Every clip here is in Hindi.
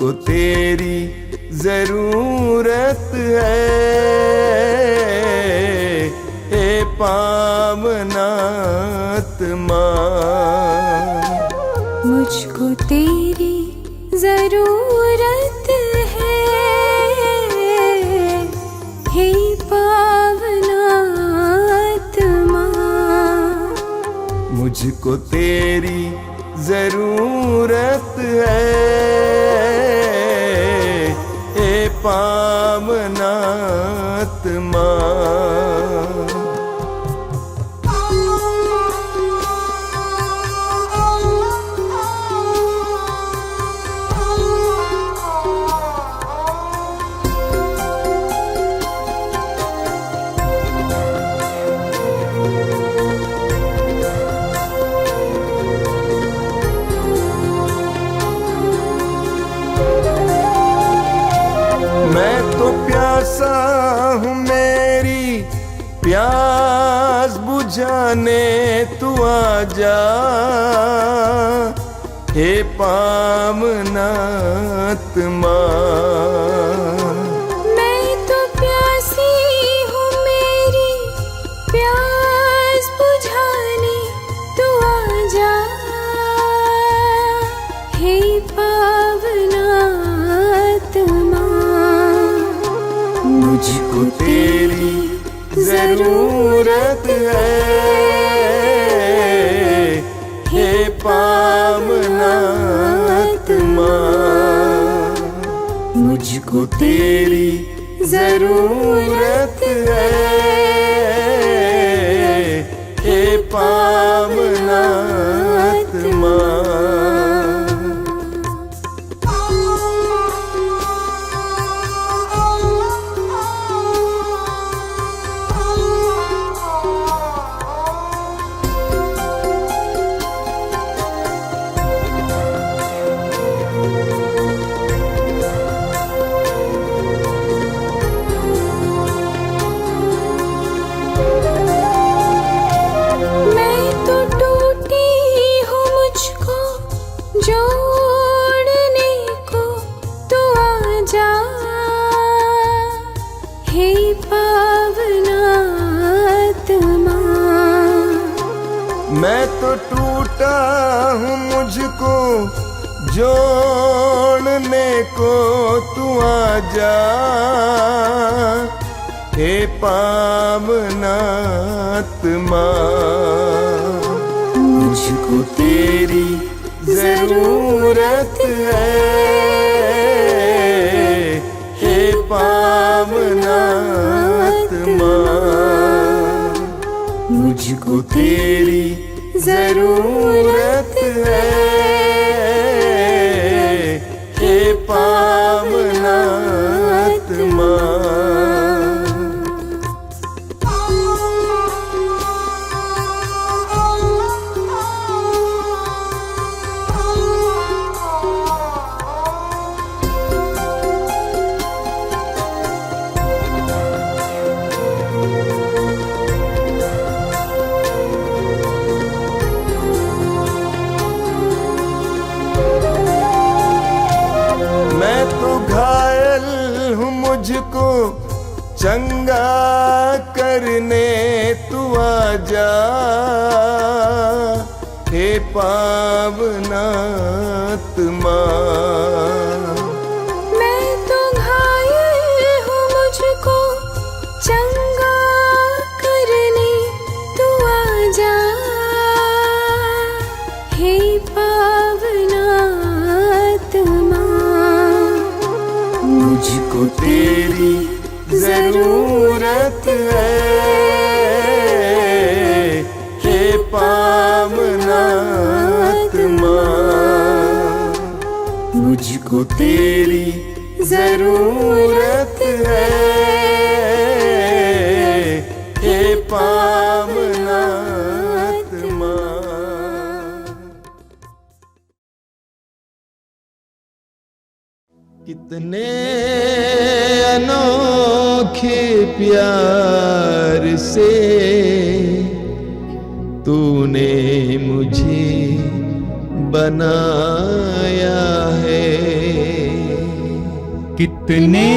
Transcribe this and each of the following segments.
मुझको तेरी जरूरत है, ए पावनात्मा। मुझको तेरी जरूरत है, हे पावनात्मा। मुझको तेरी जरूरत है, ए पावनात्मा। मैं तो प्यासा हूँ, मेरी प्यास बुझाने तू आजा, हे पावनात्मा। मैं तो प्यासी हूँ, मेरी प्यास बुझाने तू आजा, हे पावनात्मा। मुझको तेरी जरूरत है, हे पावनात्मा। मुझको तेरी जरूरत है, हे पावनात्मा। जोड़ने को तू आजा, हे पावनात्मा। मैं तो टूटा हूँ, मुझको जोड़ने को तू आजा, हे पावनात्मा। मुझको तेरी जरूरत है, हे पावनात्मा। मुझको तेरी जरूरत है, हे पावनात्मा। मैं तो घायल हूँ, मुझको चंगा करने तू आजा, हे पावनात्मा। मैं तो घायल हूँ, मुझको चंगा करने तू आजा, हे पावनात्मा। मुझको तेरी जरूरत है, हे पावनात्मा। मुझको तेरी जरूरत है, हे पावनात्मा। कितने अनोखे प्यार से तूने मुझे बनाया है। कितने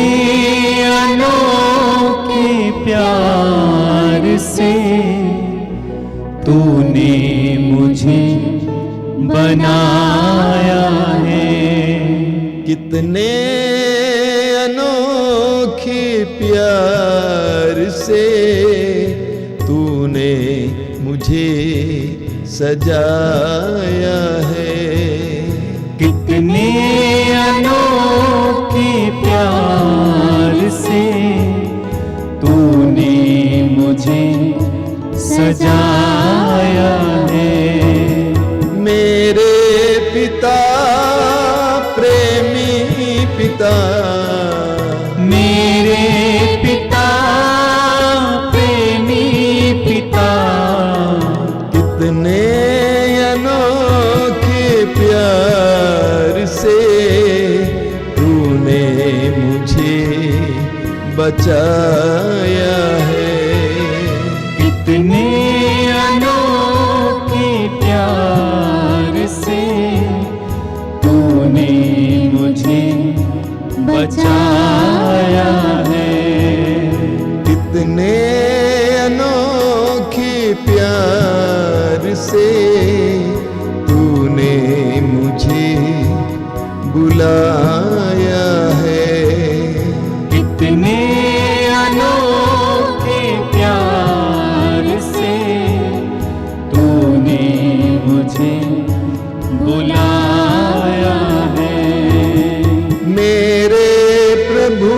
अनोखे प्यार से तूने मुझे बनाया है। कितने अनोखे प्यार से तूने मुझे सजाया है। कितने अनोखे प्यार से तूने मुझे सजाया है। मेरे पिता प्रेमी पिता, मेरे पिता प्रेमी पिता, कितने अनोखे प्यार से तूने मुझे बचाया है। कितने अनोखे प्यार से तूने मुझे बचाया है। कितने अनोखे प्यार से तूने मुझे बुलाया है। कितने अनोखे प्यार से तूने मुझे बुलाया है। मेरे प्रभु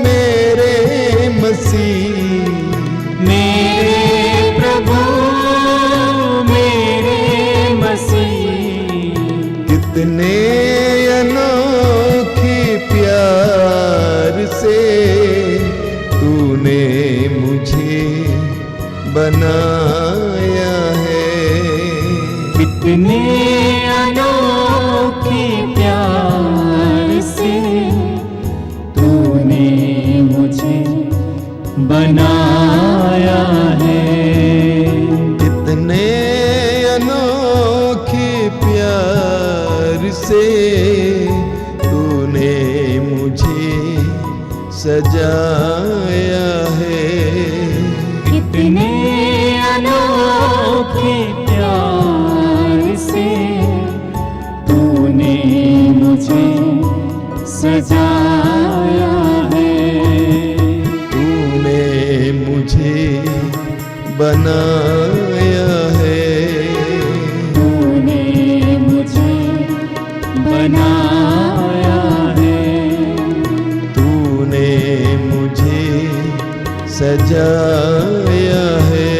मेरे मसीह, मेरे प्रभु मेरे मसीह, कितने अनोखे प्यार से तूने मुझे बनाया है। कितने अनोखे प्यार से तूने मुझे बनाया है। कितने अनोखे प्यार से तूने मुझे सजाया है। कितने अनोखे प्यार से तूने मुझे सजाया है। तूने मुझे बनाया है। तूने मुझे बनाया है। तूने मुझे सजाया है।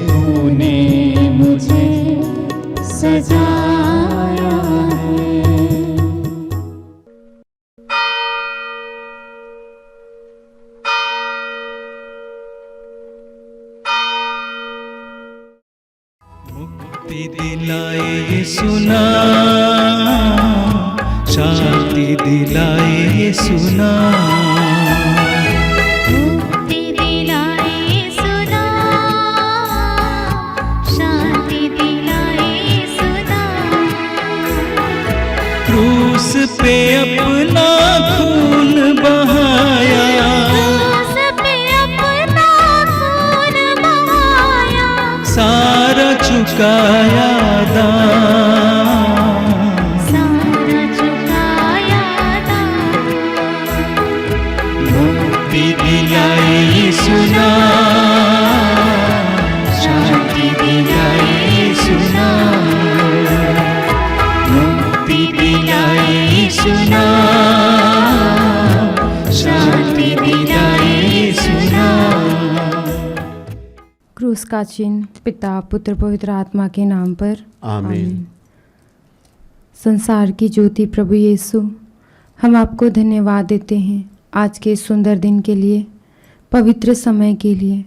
तूने मुझे सजाया है। मुक्ति दिलाए यीशु नाम, शांति दिलाए यीशु नाम। मुक्ति दिलाए यीशु नाम, शांति दिलाए यीशु नाम। क्रूस पे अपना खून बहाया, क्रूस पे अपना खून बहाया, सारा चुकाया दाम। सारा चुकाया दाम। मुक्ति दिलाए यीशु नाम, शांति दिलाए यीशु नाम। मुक्ति दिलाए यीशु नाम, शांति दिलाए यीशु नाम। क्रूस का चिन्ह पिता पुत्र पवित्र आत्मा के नाम पर आमीन। संसार की ज्योति प्रभु यीशु, हम आपको धन्यवाद देते हैं आज के सुंदर दिन के लिए, पवित्र समय के लिए।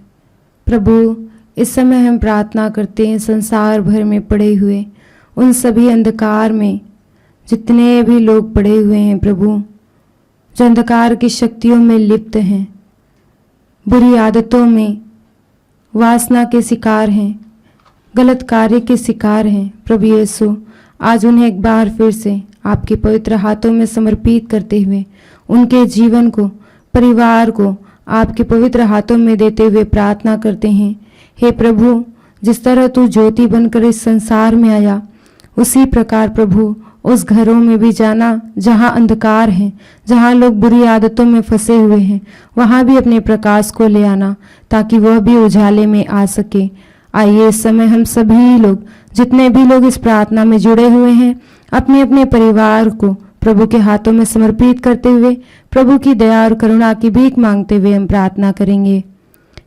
प्रभु, इस समय हम प्रार्थना करते हैं संसार भर में पड़े हुए उन सभी अंधकार में जितने भी लोग पड़े हुए हैं प्रभु, जो अंधकार की शक्तियों में लिप्त हैं, बुरी आदतों में, वासना के शिकार हैं, गलत कार्य के शिकार हैं। प्रभु यीशु, आज उन्हें एक बार फिर से आपके पवित्र हाथों में समर्पित करते हुए उनके जीवन को, परिवार को आपके पवित्र हाथों में देते हुए प्रार्थना करते हैं। हे प्रभु, जिस तरह तू ज्योति बनकर इस संसार में आया, उसी प्रकार प्रभु उस घरों में भी जाना जहां अंधकार है, जहां लोग बुरी आदतों में फंसे हुए हैं, वहां भी अपने प्रकाश को ले आना ताकि वह भी उजाले में आ सके। आइए इस समय हम सभी लोग, जितने भी लोग इस प्रार्थना में जुड़े हुए हैं, अपने अपने परिवार को प्रभु के हाथों में समर्पित करते हुए प्रभु की दया और करुणा की भीख मांगते हुए हम प्रार्थना करेंगे।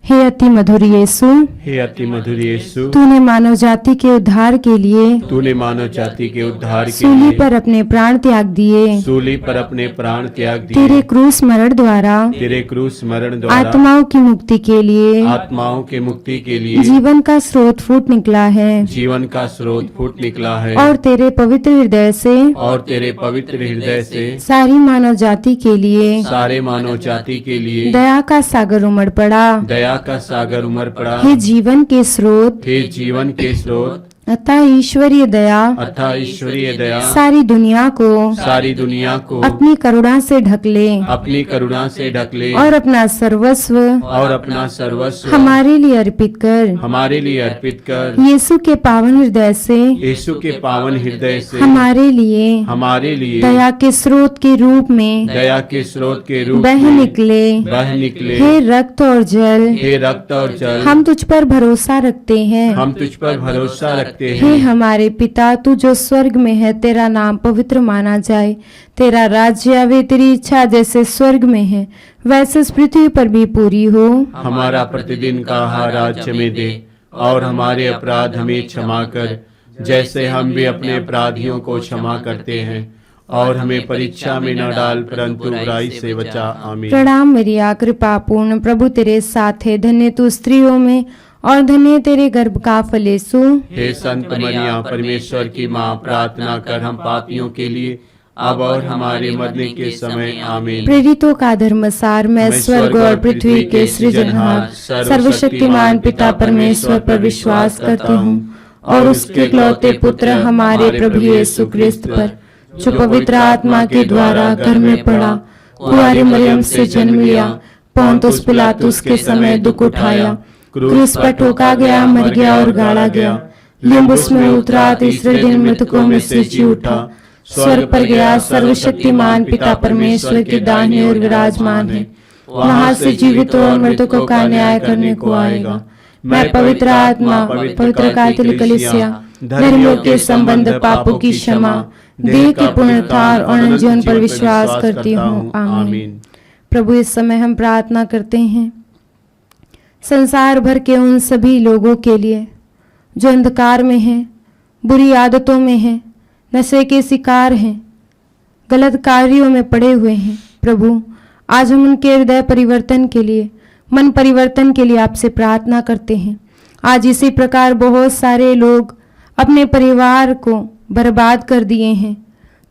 हे अति मधुर यीशु, हे अति मधुर यीशु, तूने मानव जाति के उद्धार के लिए तूने मानव जाति के उद्धार के सूली लिए पर अपने प्राण त्याग दिए। सूली पर अपने प्राण त्याग तेरे दिए। क्रूस मरण द्वारा तेरे क्रूस स्मरण द्वारा आत्माओं की मुक्ति के लिए आत्माओं के मुक्ति के लिए जीवन का स्रोत फूट निकला है जीवन का स्रोत फूट निकला है। और तेरे पवित्र हृदय से और तेरे पवित्र हृदय से सारी मानव जाति के लिए सारे मानव जाति के लिए दया का सागर उमड़ पड़ा। दया का सागर उमड़ पड़ा। हे जीवन के स्रोत, हे जीवन के स्रोत, अतः ईश्वरीय दया अतः ईश्वरीय दया सारी दुनिया को सारी दुनिया को अपनी करुणा से ढक ले अपनी करुणा से ढक ले और अपना सर्वस्व और अपना सर्वस्व हमारे लिए अर्पित कर। हमारे लिए अर्पित कर। यीशु के पावन हृदय से यीशु के पावन हृदय से हमारे लिए दया के स्रोत के रूप में दया के स्रोत के रूप बह में निकले। निकले। हे रक्त और जल, हे रक्त और जल, हम तुझ पर भरोसा रखते हैं। हम तुझ पर भरोसा रखते हे हैं। हमारे पिता, तू जो स्वर्ग में है, तेरा नाम पवित्र माना जाए। तेरा राज्य आवे, तेरी इच्छा जैसे स्वर्ग में है वैसे इस पृथ्वी पर भी पूरी हो। हमारा प्रतिदिन का आहार आज हमें दे और हमारे अपराध हमें क्षमा कर जैसे हम भी अपने अपराधियों को क्षमा करते हैं और हमें परीक्षा में न डाल परंतु बुराई से बचा। आमीन। प्रणाम मरिया, कृपा पूर्ण, प्रभु तेरे साथ है। धन्य तू स्त्रियों में और धन्य तेरे गर्भ का फल यीशु। हे संत मरिया, परमेश्वर की माँ, प्रार्थना कर हम पापियों के लिए अब और हमारे मरने के समय। आमीन। प्रेरितों का धर्मसार, मैं स्वर्ग और पृथ्वी के सृजनहार सर्वशक्तिमान पिता परमेश्वर पर विश्वास करती हूँ और उसके इकलौते पुत्र हमारे प्रभु यीशु क्रिस्त पर, जो पवित्र आत्मा के द्वारा घर में पड़ा, कुंवारी मरियम से जन्म लिया, पोंतुस पिलातुस के समय दुख उठाया, क्रूस पर ठोका गया, मर गया और गाड़ा गया, लिम्बुस में उतरा, तीसरे दिन मृतकों में से जी उठा, स्वर्ग पर गया, सर्वशक्तिमान पिता परमेश्वर के दाहिने ओर विराजमान है, वहां से जीवितों और मृतकों का न्याय करने को आएगा। मैं पवित्र आत्मा, पवित्र कातिल कलीसिया, धर्मियों के संबंध, पापों की क्षमा, देह की पुनरुत्थान और जीवन पर विश्वास करती हूँ। आमीन। प्रभु, इस समय हम प्रार्थना करते हैं संसार भर के उन सभी लोगों के लिए जो अंधकार में हैं, बुरी आदतों में हैं, नशे के शिकार हैं, गलत कार्यों में पड़े हुए हैं। प्रभु, आज हम उनके हृदय परिवर्तन के लिए, मन परिवर्तन के लिए आपसे प्रार्थना करते हैं। आज इसी प्रकार बहुत सारे लोग अपने परिवार को बर्बाद कर दिए हैं,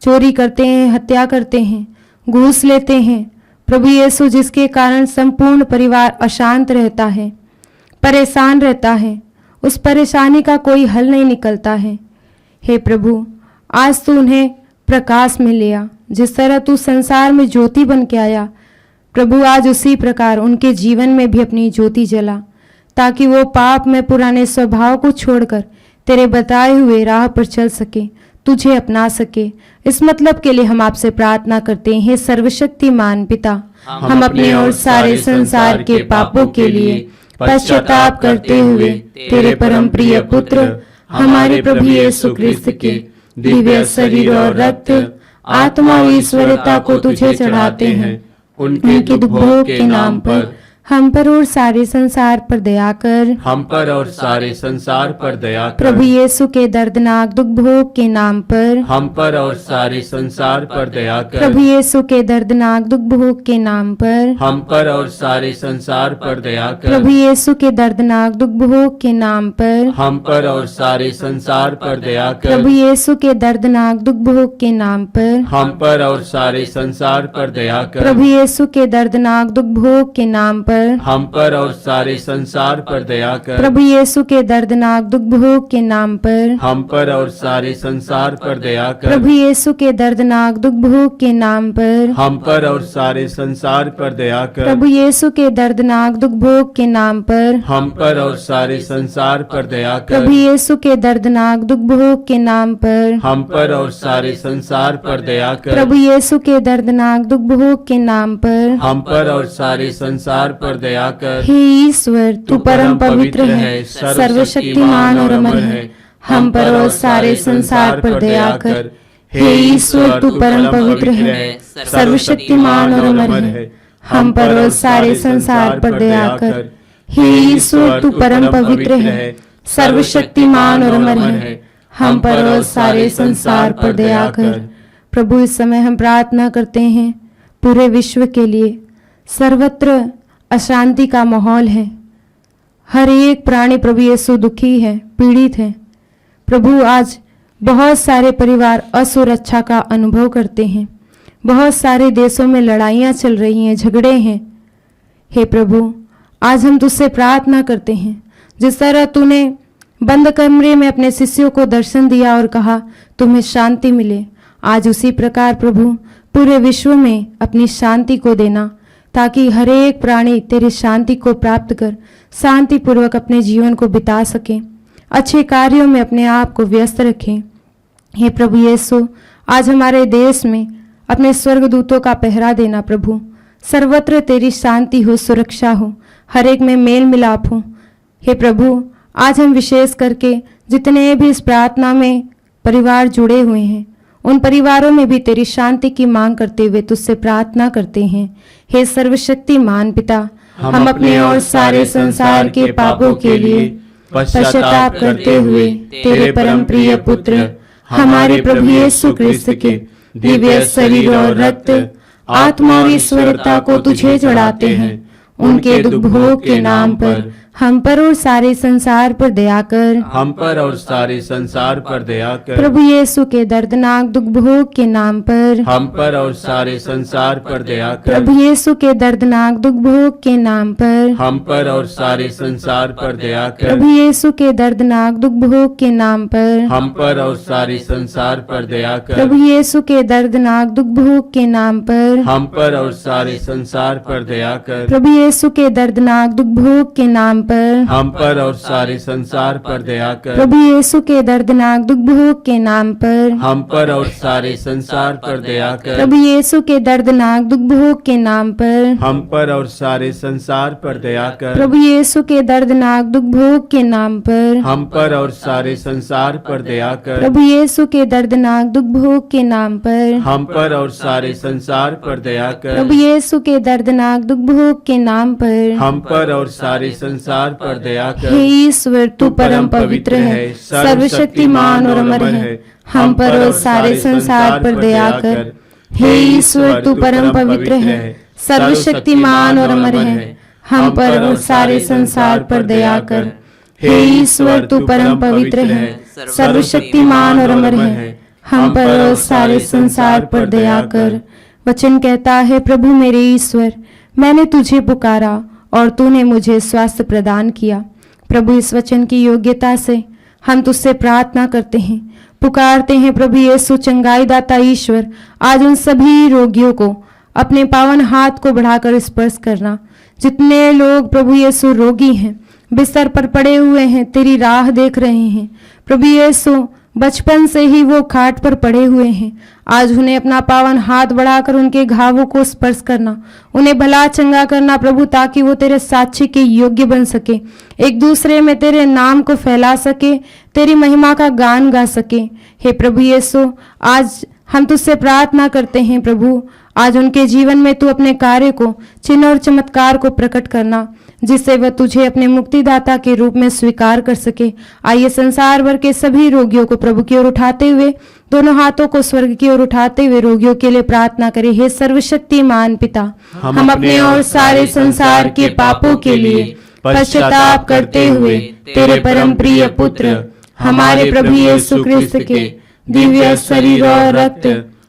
चोरी करते हैं, हत्या करते हैं, घूस लेते हैं। प्रभु यीशु, जिसके कारण संपूर्ण परिवार अशांत रहता है, परेशान रहता है, उस परेशानी का कोई हल नहीं निकलता है। हे प्रभु, आज तू उन्हें प्रकाश में ले आ, जिस तरह तू संसार में ज्योति बन के आया। प्रभु, आज उसी प्रकार उनके जीवन में भी अपनी ज्योति जला, ताकि वो पाप में पुराने स्वभाव को छोड़कर तेरे बताए हुए राह पर चल सके, तुझे अपना सके। इस मतलब के लिए हम आपसे प्रार्थना करते हैं। सर्वशक्तिमान पिता, हम अपने और सारे संसार के पापों के लिए पश्चाताप करते हुए तेरे परम प्रिय पुत्र हमारे प्रभु यीशु क्रिस्त के दिव्य शरीर और रक्त, आत्मा और ईश्वरता को तुझे चढ़ाते हैं। उनके दुख भोग के नाम पर हम पर और सारे संसार पर दया कर। हम पर और सारे संसार पर दया कर। प्रभु यीशु के दर्दनाक दुख भोग के नाम पर हम पर और सारे संसार पर दया कर। प्रभु यीशु के दर्दनाक दुख भोग के नाम पर हम पर और सारे संसार पर दया कर। प्रभु यीशु के दर्दनाक दुख भोग के नाम पर हम पर और सारे संसार पर दया कर। प्रभु यीशु के दर्दनाक दुख भोग के नाम पर हम पर और सारे संसार पर दया कर। प्रभु यीशु के दर्दनाक दुख भोग के नाम पर पर और सारे संसार पर दया कर। प्रभु यीशु के दर्दनाक दुख भोग के नाम पर हम पर और सारे संसार पर दया कर। प्रभु यीशु के दर्दनाक दुख भोग के नाम पर हम पर और सारे संसार पर दया कर। प्रभु यीशु के दर्दनाक दुख भोग के नाम पर हम पर और सारे संसार पर दया कर। प्रभु यीशु के दर्दनाक दुख भोग के नाम पर हम पर और सारे संसार पर दया कर। प्रभु यीशु के दर्दनाक दुख भोग के नाम पर हम पर और सारे संसार पर दया कर। हे ईश्वर, तू परम पवित्र है, सर्वशक्तिमान और अमर है। हम पर और सारे संसार पर दया कर। हे ईश्वर, तू परम पवित्र है, सर्वशक्तिमान और अमर है। हम पर और सारे संसार पर दया कर। हे ईश्वर, तू परम पवित्र है, सर्वशक्तिमान और अमर है। हम पर और सारे संसार पर दया कर। प्रभु, इस समय हम प्रार्थना करते हैं पूरे विश्व के लिए। सर्वत्र अशांति का माहौल है। हर एक प्राणी प्रभु यीशु दुखी है, पीड़ित है। प्रभु, आज बहुत सारे परिवार असुरक्षा का अनुभव करते हैं। बहुत सारे देशों में लड़ाइयाँ चल रही हैं, झगड़े हैं। हे प्रभु, आज हम तुझसे प्रार्थना करते हैं, जिस तरह तूने बंद कमरे में अपने शिष्यों को दर्शन दिया और कहा तुम्हें शांति मिले, आज उसी प्रकार प्रभु पूरे विश्व में अपनी शांति को देना, ताकि हर एक प्राणी तेरी शांति को प्राप्त कर शांति पूर्वक अपने जीवन को बिता सके, अच्छे कार्यों में अपने आप को व्यस्त रखें। हे प्रभु यीशु, आज हमारे देश में अपने स्वर्गदूतों का पहरा देना प्रभु। सर्वत्र तेरी शांति हो, सुरक्षा हो, हर एक में मेल मिलाप हो। हे प्रभु, आज हम विशेष करके जितने भी इस प्रार्थना में परिवार जुड़े हुए हैं, उन परिवारों में भी तेरी शांति की मांग करते हुए तुझसे प्रार्थना करते हैं। हे सर्वशक्तिमान पिता, हम अपने और सारे संसार के पापों के लिए पश्चाताप करते हुए तेरे परम प्रिय पुत्र हमारे प्रभु यीशु क्रिस्त के दिव्य शरीर और रक्त, आत्मा और ईश्वरता को तुझे चढ़ाते हैं। उनके दुख भोग के नाम पर हम पर और सारे संसार पर दया कर। हम पर और सारे संसार पर दया कर। प्रभु यीशु के दर्दनाक दुख भोग के नाम पर हम पर और सारे संसार पर दया कर। प्रभु यीशु के दर्दनाक दुख भोग के नाम पर हम पर और सारे संसार पर दया कर। प्रभु यीशु के दर्दनाक दुख भोग के नाम पर हम पर और सारे संसार पर दया कर। प्रभु यीशु के दर्दनाक दुख भोग के नाम पर हम पर और सारे संसार पर दया कर। प्रभु यीशु के दर्दनाक दुख भोग के नाम पर हम पर और सारे संसार पर दया कर। प्रभु यीशु के दर्दनाक दुख भोग के नाम पर हम पर और सारे संसार पर दया कर। प्रभु यीशु के दर्दनाक दुख भोग के नाम पर हम पर और सारे संसार पर दया कर। प्रभु यीशु के दर्दनाक दुख भोग के नाम पर हम पर और सारे संसार पर दया कर। प्रभु यीशु के दर्दनाक दुख भोग के नाम पर हम पर और सारे संसार पर दया कर। प्रभु यीशु के दर्दनाक दुख भोग के नाम पर हम पर और सारे संसार पर दया कर। हे ईश्वर, तू परम पवित्र है, सर्वशक्तिमान और अमर है। हम पर और सारे संसार पर दया कर। हे ईश्वर, तू परम पवित्र है, सर्वशक्तिमान और अमर है। हम पर और सारे संसार पर दया कर। हे ईश्वर, तू परम पवित्र है, सर्वशक्तिमान और अमर है। हम पर और सारे संसार पर दया कर। वचन कहता है, प्रभु मेरे ईश्वर, मैंने तुझे पुकारा और तूने मुझे स्वास्थ्य प्रदान किया। प्रभु, इस वचन की योग्यता से हम तुझसे प्रार्थना करते हैं, पुकारते हैं प्रभु यीशु चंगाई दाता ईश्वर, आज उन सभी रोगियों को अपने पावन हाथ को बढ़ाकर स्पर्श करना। जितने लोग प्रभु यीशु रोगी हैं, बिस्तर पर पड़े हुए हैं, तेरी राह देख रहे हैं, प्रभु यीशु बचपन से ही वो खाट पर पड़े हुए हैं, आज उन्हें अपना पावन हाथ बढ़ाकर उनके घावों को स्पर्श करना, उन्हें भला चंगा करना प्रभु, ताकि वो तेरे साक्षी के योग्य बन सके, एक दूसरे में तेरे नाम को फैला सके, तेरी महिमा का गान गा सके। हे प्रभु यीशु, आज हम तुझसे प्रार्थना करते हैं प्रभु, आज उनके जीवन में तू अपने कार्य को, चिन्ह और चमत्कार को प्रकट करना, जिससे वह तुझे अपने मुक्तिदाता के रूप में स्वीकार कर सके। आइए संसार भर के सभी रोगियों को प्रभु की ओर उठाते हुए, दोनों हाथों को स्वर्ग की ओर उठाते हुए रोगियों के लिए प्रार्थना करें। हे सर्वशक्तिमान पिता, हम अपने और सारे संसार के पापों के लिए पश्चाताप करते हुए तेरे परम प्रिय पुत्र हमारे प्रभु यीशु क्रिस्त के दिव्य शरीर और रक्त,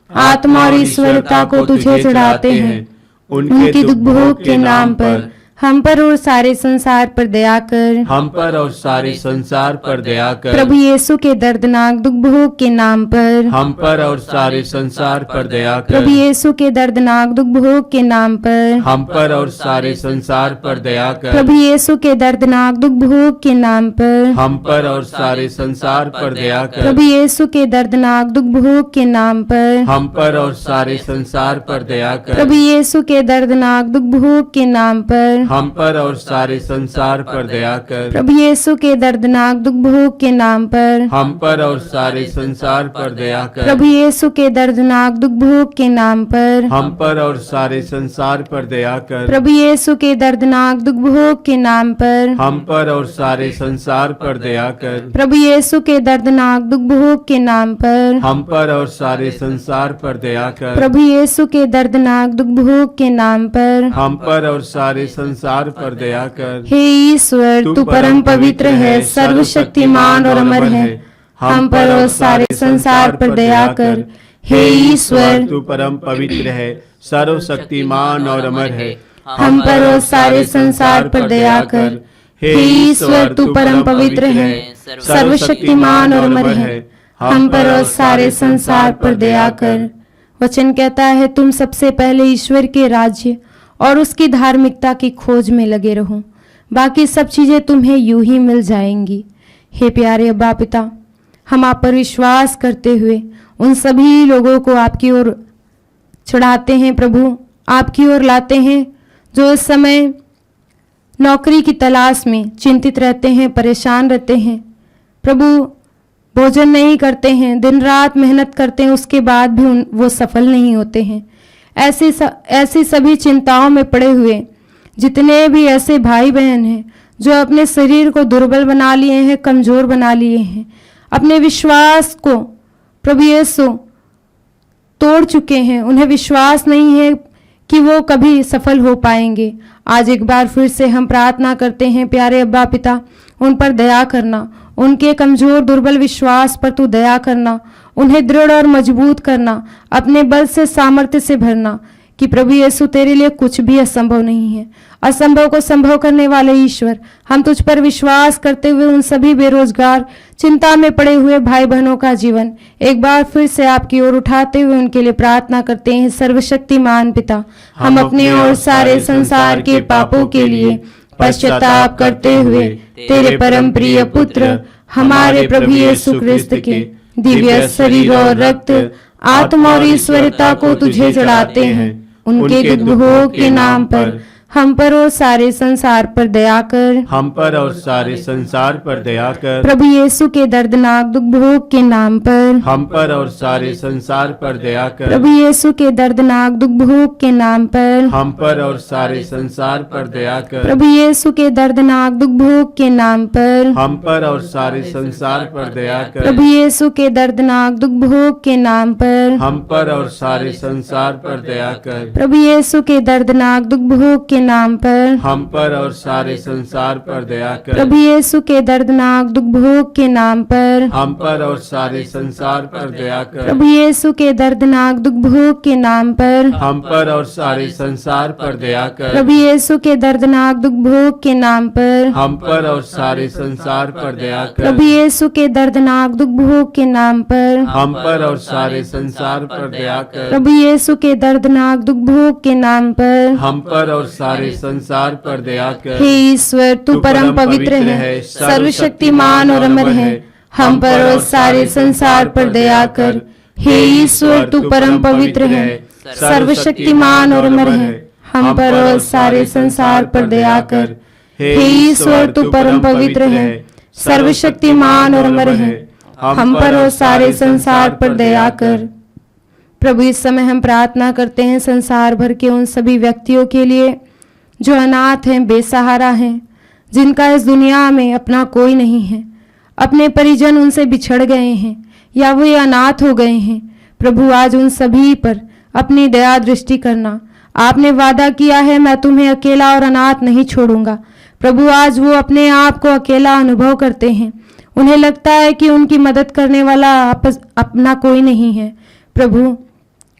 आत्मा और ईश्वरता को तुझे चढ़ाते हैं। उनके दुख भोग के नाम पर हम पर और सारे संसार पर दया कर। हम पर और सारे संसार पर दया कर। प्रभु यीशु के दर्दनाक दुख भोग के नाम पर। हम पर और सारे संसार पर दया कर। प्रभु यीशु के दर्दनाक दुख भोग के नाम पर। हम पर और सारे संसार पर दया कर। प्रभु यीशु के दर्दनाक दुख भोग के नाम पर। हम पर और सारे संसार पर दया कर। प्रभु यीशु के दर्दनाक दुख भोग के नाम पर। हम पर और सारे संसार पर दया कर। प्रभु यीशु के दर्दनाक दुख भोग के नाम पर। हम पर और सारे संसार पर दया कर। प्रभु यीशु के दर्दनाक दुख भोग के नाम पर। हम पर और सारे संसार पर दया कर। प्रभु यीशु के दर्दनाक दुख भोग के नाम पर। हम पर और सारे संसार पर दया कर। प्रभु यीशु के दर्दनाक दुख भोग के नाम पर। हम पर और सारे संसार पर दया कर। प्रभु यीशु के दर्दनाक दुख भोग के नाम पर। हम पर और सारे संसार पर दया कर। प्रभु यीशु के दर्दनाक दुख भोग के नाम पर। हम पर और सारे संसार पर दया कर। हे ईश्वर, तू परम पवित्र है, सर्वशक्तिमान और अमर है। हम पर और सारे संसार पर दया कर। हे ईश्वर, तू परम पवित्र है, सर्वशक्तिमान और अमर है। हम पर और सारे संसार पर दया कर। हे ईश्वर, तू परम पवित्र है, सर्वशक्तिमान और अमर है। हम पर और सारे संसार पर दया कर। वचन कहता है, तुम सबसे पहले ईश्वर के राज्य और उसकी धार्मिकता की खोज में लगे रहो, बाकी सब चीजें तुम्हें यूं ही मिल जाएंगी। हे प्यारे अब्बा पिता, हम आप पर विश्वास करते हुए उन सभी लोगों को आपकी ओर चढ़ाते हैं प्रभु, आपकी ओर लाते हैं जो इस समय नौकरी की तलाश में चिंतित रहते हैं, परेशान रहते हैं प्रभु, भोजन नहीं करते हैं, दिन रात मेहनत करते हैं, उसके बाद भी वो सफल नहीं होते हैं। ऐसी सभी चिंताओं में पड़े हुए जितने भी ऐसे भाई बहन हैं जो अपने शरीर को दुर्बल बना लिए हैं, कमजोर बना लिए हैं, अपने विश्वास को प्रभु यीशु तोड़ चुके हैं, उन्हें विश्वास नहीं है कि वो कभी सफल हो पाएंगे। आज एक बार फिर से हम प्रार्थना करते हैं, प्यारे अब्बा पिता, उन पर दया करना, उनके कमजोर दुर्बल विश्वास पर तू दया करना, उन्हें दृढ़ और मजबूत करना, अपने बल से सामर्थ्य से भरना कि प्रभु यीशु तेरे लिए कुछ भी असंभव नहीं है। असंभव को संभव करने वाले ईश्वर, हम तुझ पर विश्वास करते हुए उन सभी बेरोजगार चिंता में पड़े हुए भाई बहनों का जीवन एक बार फिर से आपकी ओर उठाते हुए उनके लिए प्रार्थना करते हैं। सर्वशक्तिमान पिता, हम अपने और सारे संसार के पापों के लिए पश्चाताप करते हुए तेरे परम प्रिय पुत्र हमारे प्रभु यीशु क्रिस्त के दिव्य शरीर और रक्त, आत्मा और ईश्वरता को तुझे चढ़ाते हैं। उनके दुख भोग के नाम पर हम पर और सारे संसार पर दया कर। हम पर और सारे संसार पर दया कर। प्रभु यीशु के दर्दनाक दुख भोग के नाम पर हम पर और सारे संसार पर दया कर। प्रभु यीशु के दर्दनाक दुख भोग के नाम पर हम पर और सारे संसार पर दया कर। प्रभु यीशु के दर्दनाक दुख भोग के नाम पर हम पर और सारे संसार पर दया कर। प्रभु यीशु के दर्दनाक दुख भोग के नाम पर हम पर और सारे संसार पर दया कर। प्रभु यीशु के दर्दनाक दुख भोग के नाम पर हम पर और सारे संसार पर दया कर। प्रभु यीशु के दर्दनाक दुख भोग के नाम पर हम पर और सारे संसार पर दया कर। प्रभु यीशु के दर्दनाक दुख भोग के नाम पर हम पर और सारे संसार पर दया कर। प्रभु यीशु के दर्दनाक दुख भोग के नाम पर हम पर और सारे संसार पर दया कर। प्रभु यीशु के दर्दनाक दुख भोग के नाम पर हम पर और सारे संसार पर दया कर। प्रभु यीशु के दर्दनाक दुख भोग के नाम पर हम पर और सारे संसार पर दया कर। हे ईश्वर, तू परम पवित्र है, सर्वशक्तिमान और अमर है। हम पर और सारे संसार पर दया कर। हे ईश्वर, तू परम पवित्र है, सर्वशक्तिमान और अमर है। हम पर और सारे संसार पर दया कर। हे ईश्वर, तू परम पवित्र है, सर्वशक्तिमान और अमर है। हम पर और सारे संसार पर दया कर। प्रभु, इस समय हम प्रार्थना करते हैं संसार भर के उन सभी व्यक्तियों के लिए जो अनाथ हैं, बेसहारा हैं, जिनका इस दुनिया में अपना कोई नहीं है, अपने परिजन उनसे बिछड़ गए हैं या वे अनाथ हो गए हैं। प्रभु, आज उन सभी पर अपनी दया दृष्टि करना। आपने वादा किया है, मैं तुम्हें अकेला और अनाथ नहीं छोड़ूंगा। प्रभु, आज वो अपने आप को अकेला अनुभव करते हैं। उन्हें लगता है कि उनकी मदद करने वाला अपना कोई नहीं है। प्रभु,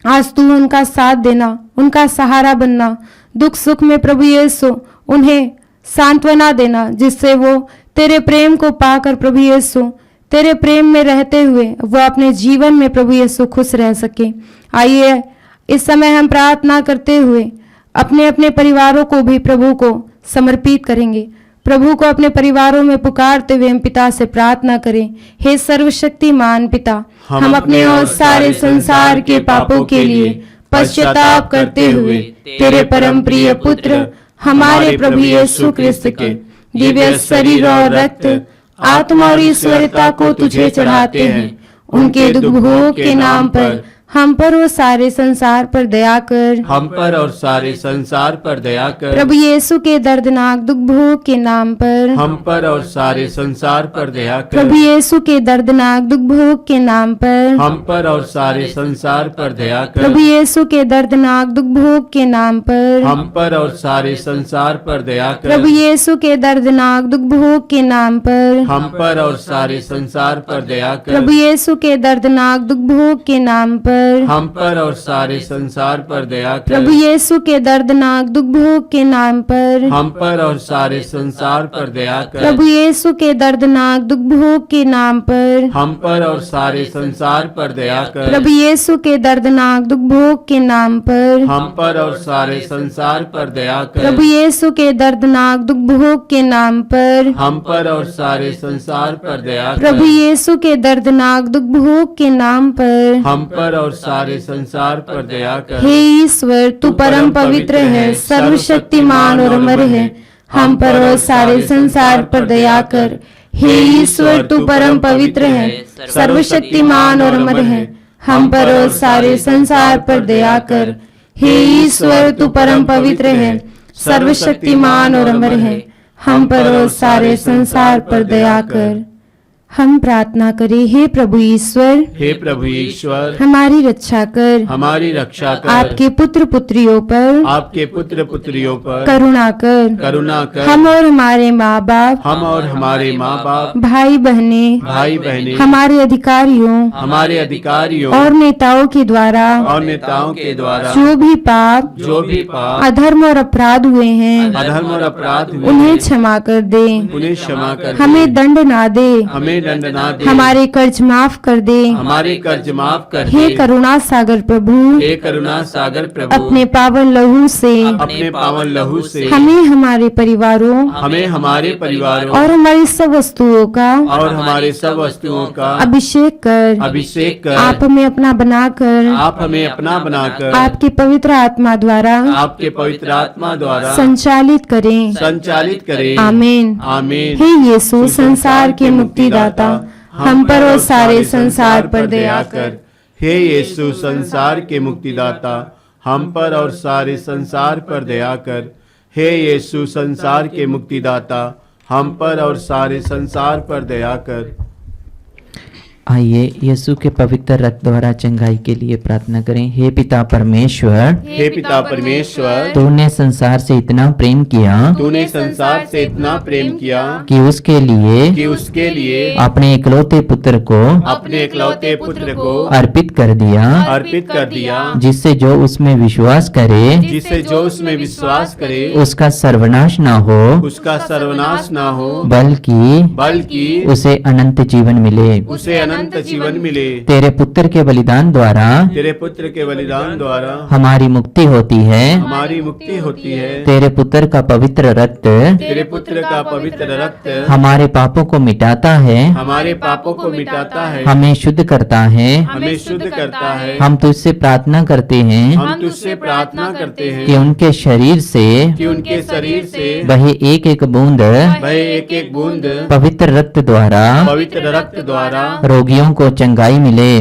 आज तू उनका साथ देना, उनका सहारा बनना। दुख सुख में प्रभु यीशु उन्हें सांत्वना देना, जिससे वो तेरे प्रेम को पाकर प्रभु यीशु तेरे प्रेम में रहते हुए वो अपने जीवन में प्रभु यीशु खुश रह सके। आइए इस समय हम प्रार्थना करते हुए अपने अपने परिवारों को भी प्रभु को समर्पित करेंगे। प्रभु को अपने परिवारों में पुकारते हुए हम पिता से प्रार्थना करें। हे सर्वशक्तिमान पिता, हम अपने और सारे संसार के पापों के लिए पश्चाताप करते हुए तेरे परम प्रिय पुत्र हमारे प्रभु यीशु क्रिस्त के दिव्य शरीर और रक्त, आत्मा और ईश्वरता को तुझे चढ़ाते हैं। उनके दुख भोग के नाम पर हम पर और सारे संसार पर दया कर। हम पर और सारे संसार पर दया कर। प्रभु यीशु के दर्दनाक दुख भोग के नाम पर हम पर और सारे संसार पर दया कर। प्रभु यीशु के दर्दनाक दुख भोग के नाम पर हम पर और सारे संसार पर दया कर। प्रभु यीशु के दर्दनाक दुख भोग के नाम पर हम पर और सारे संसार पर दया कर। प्रभु यीशु के दर्दनाक दुख भोग के नाम पर हम पर और सारे संसार पर दया कर। प्रभु यीशु के दर्दनाक दुख भोग के नाम पर हम पर और सारे संसार पर दया कर। प्रभु यीशु के दर्दनाक दुख भोग के नाम पर हम पर और सारे संसार पर दया कर। प्रभु यीशु के दर्दनाक दुख भोग के नाम पर हम पर और सारे संसार पर दया कर। प्रभु यीशु के दर्दनाक दुख भोग के नाम पर हम पर और सारे संसार पर दया कर। प्रभु यीशु के दर्दनाक दुख भोग के नाम पर हम पर और सारे संसार पर दया कर। प्रभु यीशु के दर्दनाक दुख भोग के नाम पर हम पर और सारे संसार पर दया कर। हे ईश्वर, तू परम पवित्र है, सर्वशक्तिमान और अमर है, हम पर और सारे संसार पर दया कर। हे ईश्वर, तू परम पवित्र है, सर्वशक्तिमान और अमर है, हम पर और सारे संसार पर दया कर। हे ईश्वर, तू परम पवित्र है, सर्वशक्तिमान और अमर है, हम पर और सारे संसार पर दया कर। हम प्रार्थना करें। हे प्रभु ईश्वर, हे प्रभु ईश्वर, हमारी रक्षा कर, हमारी रक्षा कर। आपके पुत्र पुत्रियों पर, आपके पुत्र पुत्रियों पर करुणा कर। करुणा कर। हम और हमारे माँ बाप, हम और हमारे माँ बाप, भाई बहने, भाई बहने, हमारे अधिकारियों हमारे अधिकारियों और नेताओं के द्वारा और नेताओं के द्वारा जो भी पाप, अधर्म और अपराध हुए हैं, अधर्म और अपराध हुए उन्हें हैं, क्षमा कर दे। उन्हें क्षमा कर दे। हमें दंड ना दे, हमें दंड ना दे। हमारे कर्ज माफ कर दे। हमारे कर्ज माफ कर हे दे। करुणा सागर प्रभु, हे करुणा सागर प्रभु, अपने पावन लहू से अपने पावन लहू से हमें, हमारे परिवारों हमें, हमारे परिवारों और हमारी सब वस्तुओं का और हमारे सब वस्तुओं का अभिषेक कर। अभिषेक कर। आप हमें अपना बनाकर, आप हमें अपना बनाकर आपके पवित्र आत्मा द्वारा आपके पवित्र आत्मा द्वारा संचालित करें। संचालित करें। आमीन। आमीन। हे यीशु, संसार के मुक्तिदाता, हम पर और सारे संसार पर दया कर। हे यीशु, संसार के मुक्तिदाता, हम पर और सारे संसार पर दया कर। हे यीशु, संसार के मुक्तिदाता, हम पर और सारे संसार पर दया कर। आइए यीशु के पवित्र रक्त द्वारा चंगाई के लिए प्रार्थना करें। हे पिता परमेश्वर, हे पिता परमेश्वर, तूने संसार से इतना प्रेम किया तूने संसार से इतना प्रेम किया कि उसके लिए अपने इकलौते पुत्र को अपने इकलौते पुत्र को अर्पित कर दिया, जिससे जो उसमें विश्वास करे जिससे जो उसमें विश्वास करे उसका सर्वनाश ना हो, उसका सर्वनाश ना हो, बल्कि उसे अनंत जीवन मिले। उसे अनंत जीवन मिले। तेरे पुत्र के बलिदान द्वारा हमारी मुक्ति होती है। हमारी मुक्ति होती है। तेरे पुत्र का पवित्र रक्त हमारे पापों को मिटाता है। हमें शुद्ध करता है। हम तुझसे प्रार्थना करते हैं कि उनके शरीर से वही एक एक बूंद पवित्र रक्त द्वारा रोगियों को चंगाई मिले।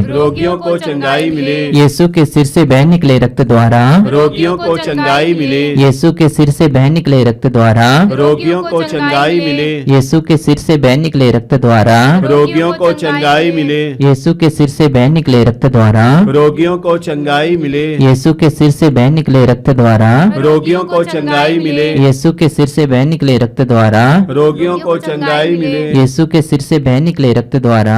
यीशु के सिर से बह निकले रक्त द्वारा यीशु के सिर से बह निकले रक्त द्वारा यीशु के सिर से बह निकले रक्त द्वारा यीशु के सिर से बह निकले रक्त द्वारा यीशु के सिर से बह निकले रक्त द्वारा यीशु के सिर से बह निकले रक्त द्वारा यीशु के सिर से बह निकले रक्त द्वारा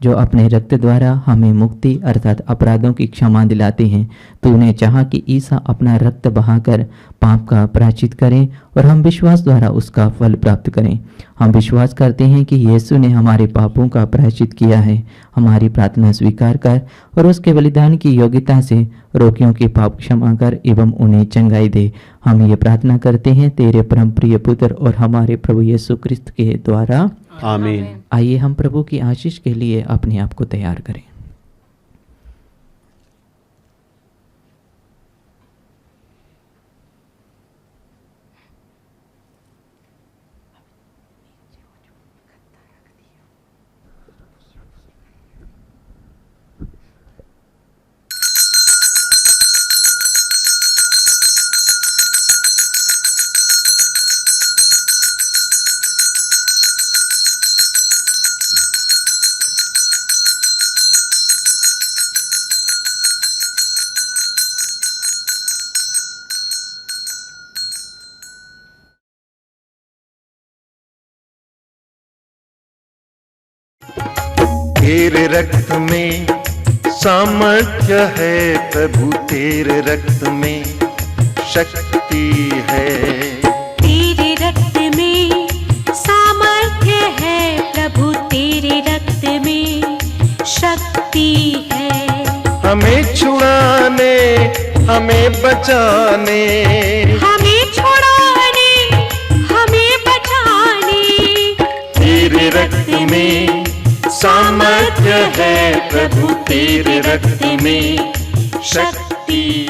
जो अपने रक्त द्वारा हमें मुक्ति अर्थात अपराधों की क्षमा दिलाते हैं। तूने चाहा कि ईसा अपना रक्त बहाकर पाप का प्रायश्चित करें और हम विश्वास द्वारा उसका फल प्राप्त करें। हम विश्वास करते हैं कि यीशु ने हमारे पापों का प्रायश्चित किया है। हमारी प्रार्थना स्वीकार कर और उसके बलिदान की योग्यता से रोगियों के पाप क्षमा कर एवं उन्हें चंगाई दे। हम ये प्रार्थना करते हैं तेरे परम प्रिय पुत्र और हमारे प्रभु यीशु क्रिस्त के द्वारा, आमीन। आइए हम प्रभु की आशीष के लिए अपने आप को तैयार करें। तेरे रक्त में सामर्थ्य है प्रभु, तेरे रक्त में शक्ति है। तेरे रक्त में सामर्थ्य है प्रभु, तेरे रक्त में शक्ति है। हमें छुड़ाने, हमें बचाने, हमें छुड़ाने, हमें बचाने, तेरे रक्त में सामर्थ्य है प्रभु, तेरे रक्त में शक्ति